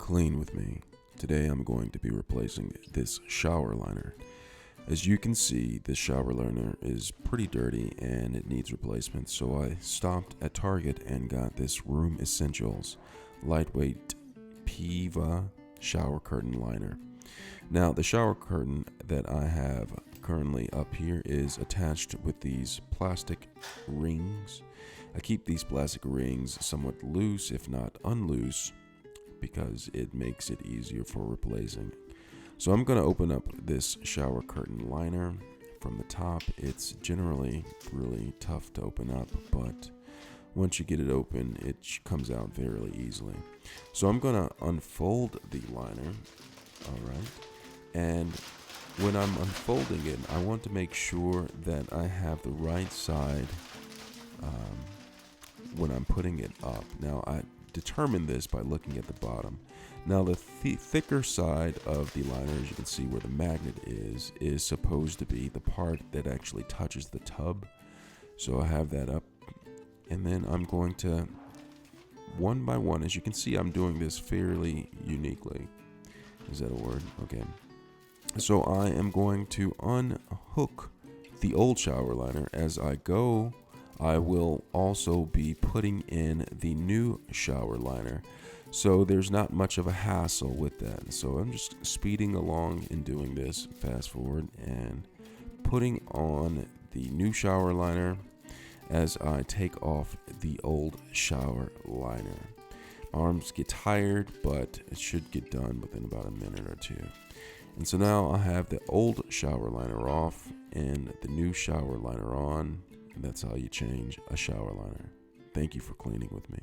Clean with me. Today I'm going to be replacing this shower liner. As you can see, this shower liner is pretty dirty and it needs replacement, so I stopped at Target and got this Room Essentials lightweight Piva shower curtain liner. Now, the shower curtain that I have currently up here is attached with these plastic rings. I keep these plastic rings somewhat loose, if not unloose, because it makes it easier for replacing. So I'm going to open up this shower curtain liner from the top. It's generally really tough to open up, but once you get it open, it comes out fairly easily. So I'm going to unfold the liner, all right? And when I'm unfolding it, I want to make sure that I have the right side when I'm putting it up. Now, I determine this by looking at the bottom. Now, the thicker side of the liner, as you can see where the magnet is supposed to be the part that actually touches the tub. So I have that up, and then I'm going to, one by one, as you can see, I'm doing this fairly uniquely. Is that a word? Okay. So I am going to unhook the old shower liner. As I go, I will also be putting in the new shower liner. So there's not much of a hassle with that. So I'm just speeding along in doing this, fast forward, and putting on the new shower liner as I take off the old shower liner. My arms get tired, but it should get done within about a minute or two. And so now I have the old shower liner off and the new shower liner on. And that's how you change a shower liner. Thank you for cleaning with me.